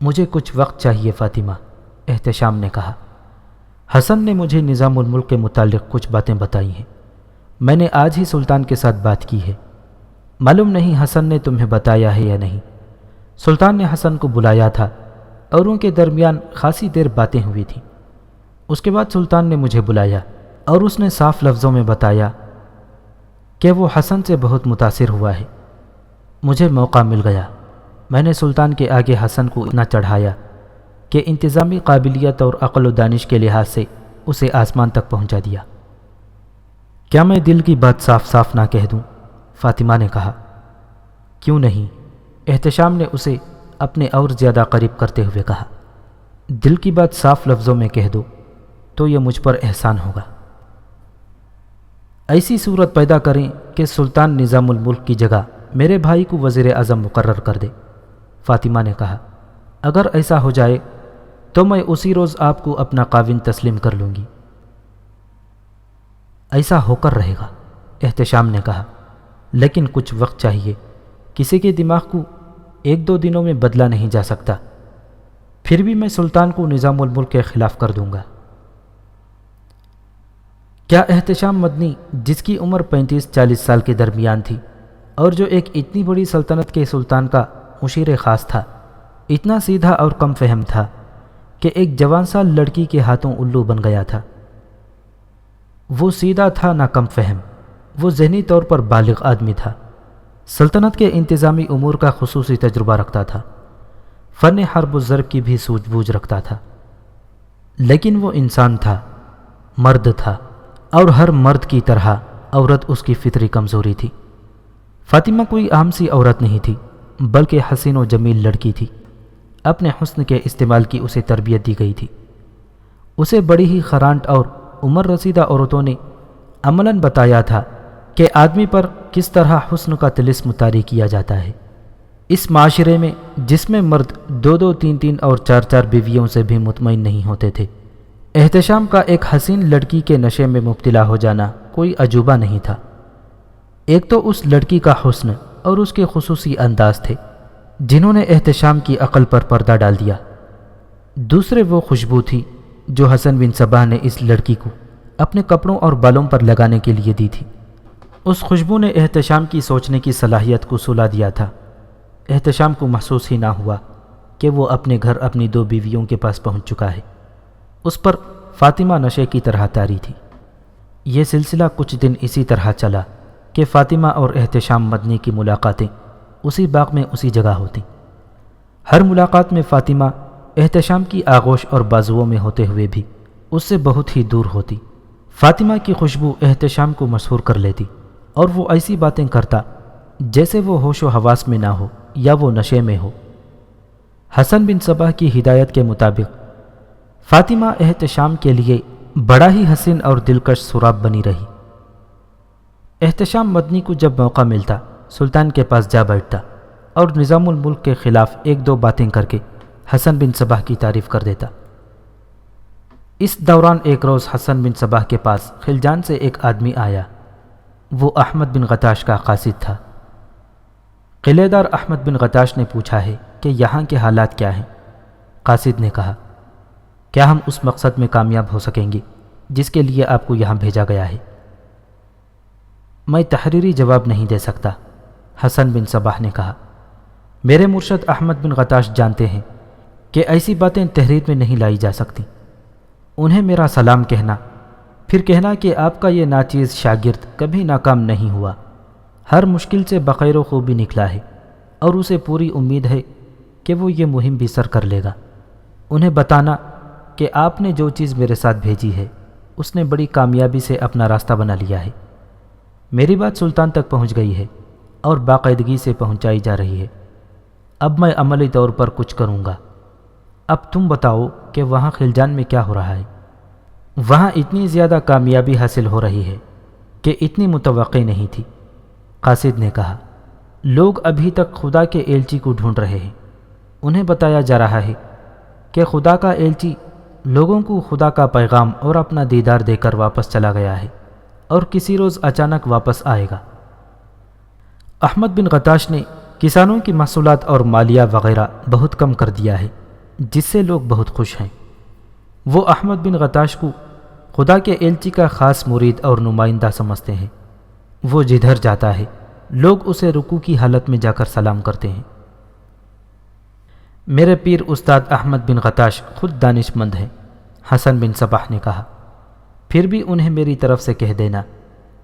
مجھے کچھ وقت چاہیے فاطمہ، احتشام نے کہا۔ حسن نے مجھے نظام الملک کے متعلق کچھ باتیں بتائی ہیں۔ میں نے آج ہی سلطان کے ساتھ بات کی ہے۔ معلوم نہیں حسن نے تمہیں بتایا ہے یا نہیں۔ سلطان نے حسن کو بلایا تھا اور ان کے درمیان خاصی دیر باتیں ہوئی تھیں۔ اس کے بعد سلطان نے مجھے بلایا اور اس نے صاف لفظوں میں بتایا کہ وہ حسن سے بہت متاثر ہوا ہے۔ مجھے موقع مل گیا۔ میں نے سلطان کے آگے حسن کو اتنا چڑھایا کہ انتظامی قابلیت اور عقل و دانش کے لحاظ سے اسے آسمان تک پہنچا دیا۔ کیا میں دل کی بات صاف صاف نہ کہہ دوں؟ فاطمہ نے کہا۔ کیوں نہیں؟ احتشام نے اسے اپنے اور زیادہ قریب کرتے ہوئے کہا۔ دل کی بات صاف لفظوں میں کہہ دو تو یہ مجھ پر احسان ہوگا۔ ایسی صورت پیدا کریں کہ سلطان نظام الملک کی جگہ میرے بھائی کو وزیر اعظم مقرر کر دے، فاطمہ نے کہا۔ اگر ایسا ہو جائے تو میں اسی روز آپ کو اپنا خاوند تسلیم کر لوں گی۔ ایسا ہو کر رہے گا، احتشام نے کہا، لیکن کچھ وقت چاہیے۔ کسی کے دماغ کو ایک دو دنوں میں بدلا نہیں جا سکتا۔ پھر بھی میں سلطان کو نظام الملک کے خلاف کر دوں گا۔ کیا احتشام مدنی، جس کی عمر 35-40 سال کے درمیان تھی اور جو ایک اتنی بڑی سلطنت کے سلطان کا مشیر خاص تھا، اتنا سیدھا اور کم فہم تھا کہ ایک جوان سال لڑکی کے ہاتھوں الو بن گیا تھا؟ وہ سیدھا تھا نہ کم فہم، وہ ذہنی طور پر بالغ آدمی تھا۔ سلطنت کے انتظامی امور کا خصوصی تجربہ رکھتا تھا، فن حرب و ضرب کی بھی سوجھ بوجھ رکھتا تھا، لیکن وہ انسان تھا، مرد تھا، اور ہر مرد کی طرح عورت اس کی فطری کمزوری تھی۔ فاطمہ کوئی عام سی عورت نہیں تھی، بلکہ حسین و جمیل لڑکی تھی۔ اپنے حسن کے استعمال کی اسے تربیت دی گئی تھی۔ اسے بڑی ہی خرانٹ اور عمر رسیدہ عورتوں نے عملاً بتایا تھا کہ آدمی پر کس طرح حسن کا طلسم طاری کیا جاتا ہے۔ اس معاشرے میں جس میں مرد 2-2 3-3 اور 4-4 بیویوں سے بھی مطمئن نہیں ہوتے تھے، احتشام کا ایک حسین لڑکی کے نشے میں مبتلا ہو جانا کوئی عجوبہ نہیں تھا۔ ایک تو اس لڑکی کا حسن اور اس کے خصوصی انداز تھے جنہوں نے احتشام کی عقل پر پردہ ڈال دیا۔ دوسرے وہ خوشبو تھی جو حسن بن صباح نے اس لڑکی کو اپنے کپڑوں اور بالوں پر لگانے کے لیے دی تھی۔ اس خوشبو نے احتشام کی سوچنے کی صلاحیت کو سلا دیا تھا۔ احتشام کو محسوس ہی نہ ہوا کہ وہ اپنے گھر اپنی 2 بیویوں کے پاس پہنچ چکا ہے۔ اس پر فاطمہ نشے کی طرح طاری تھی۔ یہ سلسلہ کچھ دن اسی طرح چلا کہ فاطمہ اور احتشام مدنی کی ملاقاتیں اسی باغ میں اسی جگہ ہوتی۔ ہر ملاقات میں فاطمہ احتشام کی آغوش اور بازوؤں میں ہوتے ہوئے بھی اس سے بہت ہی دور ہوتی۔ فاطمہ کی خوشبو احتشام کو مسحور کر لیتی اور وہ ایسی باتیں کرتا جیسے وہ ہوش و حواس میں نہ ہو یا وہ نشے میں ہو۔ حسن بن صباح کی ہدایت کے مطابق فاطمہ احتشام کے لیے بڑا ہی حسین اور دلکش سراب بنی رہی۔ احتشام مدنی کو جب موقع ملتا سلطان کے پاس جا بیٹھتا اور نظام الملک کے خلاف 1-2 باتیں کر کے حسن بن صباح کی تعریف کر دیتا۔ اس دوران ایک روز حسن بن صباح کے پاس خلجان سے ایک آدمی آیا۔ وہ احمد بن غتاش کا قاصد تھا۔ قلعے دار احمد بن غتاش نے پوچھا ہے کہ یہاں کے حالات کیا ہیں؟ قاصد نے کہا، کیا ہم اس مقصد میں کامیاب ہو سکیں گے جس کے لیے آپ کو یہاں بھیجا گیا ہے؟ میں تحریری جواب نہیں دے سکتا، حسن بن صباح نے کہا۔ میرے مرشد احمد بن غتاش جانتے ہیں کہ ایسی باتیں تحریر میں نہیں لائی جا سکتی۔ انہیں میرا سلام کہنا، پھر کہنا کہ آپ کا یہ ناچیز شاگرد کبھی ناکام نہیں ہوا، ہر مشکل سے بخیر و خوبی نکلا ہے، اور اسے پوری امید ہے کہ وہ یہ مہم بھی سر کر لے گا۔ انہیں بتانا کہ آپ نے جو چیز میرے ساتھ بھیجی ہے اس نے بڑی کامیابی سے اپنا راستہ بنا لیا ہے۔ میری بات سلطان تک پہنچ گئی ہے اور باقاعدگی سے پہنچائی جا رہی ہے۔ اب میں عملی طور پر کچھ کروں گا۔ اب تم بتاؤ کہ وہاں خلجان میں کیا ہو رہا ہے؟ وہاں اتنی زیادہ کامیابی حاصل ہو رہی ہے کہ اتنی متوقع نہیں تھی، قاصد نے کہا۔ لوگ ابھی تک خدا کے ایلچی کو ڈھونڈ رہے ہیں۔ انہیں بتایا جا رہا ہے کہ خدا کا ایلچی لوگوں کو خدا کا پیغام اور اپنا دیدار دے کر واپس چلا گیا ہے اور کسی روز اچانک واپس آئے گا۔ احمد بن غتاش نے کسانوں کی محصولات اور مالیہ وغیرہ بہت کم کر دیا ہے، جس سے لوگ بہت خوش ہیں۔ وہ احمد بن غتاش کو خدا کے ایلچی کا خاص مرید اور نمائندہ سمجھتے ہیں۔ وہ جدھر جاتا ہے لوگ اسے رکوع کی حالت میں جا کر سلام کرتے ہیں۔ میرے پیر استاد احمد بن غتاش خود دانش مند ہیں، حسن بن صباح نے کہا۔ پھر بھی انہیں میری طرف سے کہہ دینا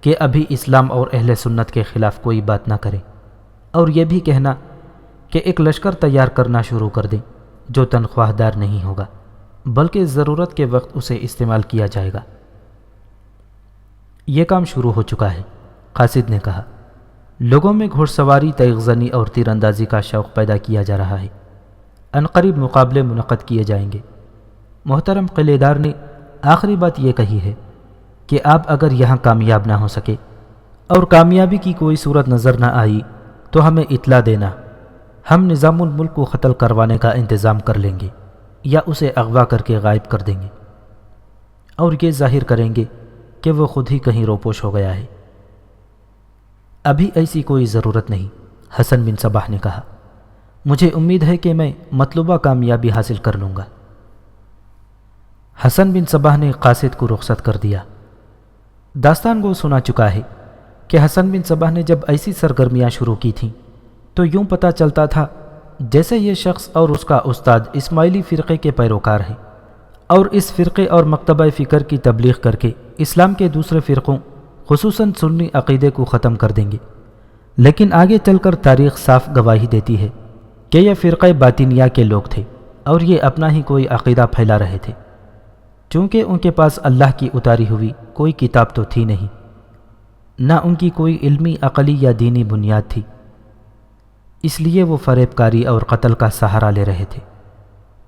کہ ابھی اسلام اور اہل سنت کے خلاف کوئی بات نہ کریں، اور یہ بھی کہنا کہ ایک لشکر تیار کرنا شروع کر دیں جو تنخواہ دار نہیں ہوگا بلکہ ضرورت کے وقت اسے استعمال کیا جائے گا۔ یہ کام شروع ہو چکا ہے، قاصد نے کہا۔ لوگوں میں گھوڑ سواری، تیغ زنی اور تیر اندازی کا شوق پیدا کیا جا رہا ہے۔ عنقریب مقابلے منعقد کیے جائیں گے۔ محترم قلعے دار نے آخری بات یہ کہی ہے کہ آپ اگر یہاں کامیاب نہ ہو سکے اور کامیابی کی کوئی صورت نظر نہ آئی تو ہمیں اطلاع دینا، ہم نظام الملک کو قتل کروانے کا انتظام کر لیں گے یا اسے اغوا کر کے غائب کر دیں گے، اور یہ ظاہر کریں گے کہ وہ خود ہی کہیں روپوش ہو گیا ہے۔ ابھی ایسی کوئی ضرورت نہیں، حسن بن صباح نے کہا۔ مجھے امید ہے کہ میں مطلوبہ کامیابی حاصل کر لوں گا۔ حسن بن صباح نے قاصد کو رخصت کر دیا۔ داستان کو سنا چکا ہے کہ حسن بن صباح نے جب ایسی سرگرمیاں شروع کی تھیں تو یوں پتہ چلتا تھا جیسے یہ شخص اور اس کا استاد اسماعیلی فرقے کے پیروکار ہیں، اور اس فرقے اور مکتبہ فکر کی تبلیغ کر کے اسلام کے دوسرے فرقوں خصوصاً سنی عقیدے کو ختم کر دیں گے۔ لیکن آگے چل کر تاریخ صاف گواہی دیتی ہے کہ یہ فرقہ باطنیہ کے لوگ تھے اور یہ اپنا ہی کوئی عقیدہ پھیلا رہے تھے، چونکہ ان کے پاس اللہ کی اتاری ہوئی کوئی کتاب تو تھی نہیں، نہ ان کی کوئی علمی، عقلی یا دینی بنیاد تھی، اس لیے وہ فریب کاری اور قتل کا سہارا لے رہے تھے۔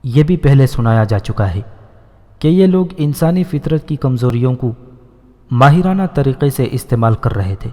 یہ بھی پہلے سنایا جا چکا ہے کہ یہ لوگ انسانی فطرت کی کمزوریوں کو ماہرانہ طریقے سے استعمال کر رہے تھے۔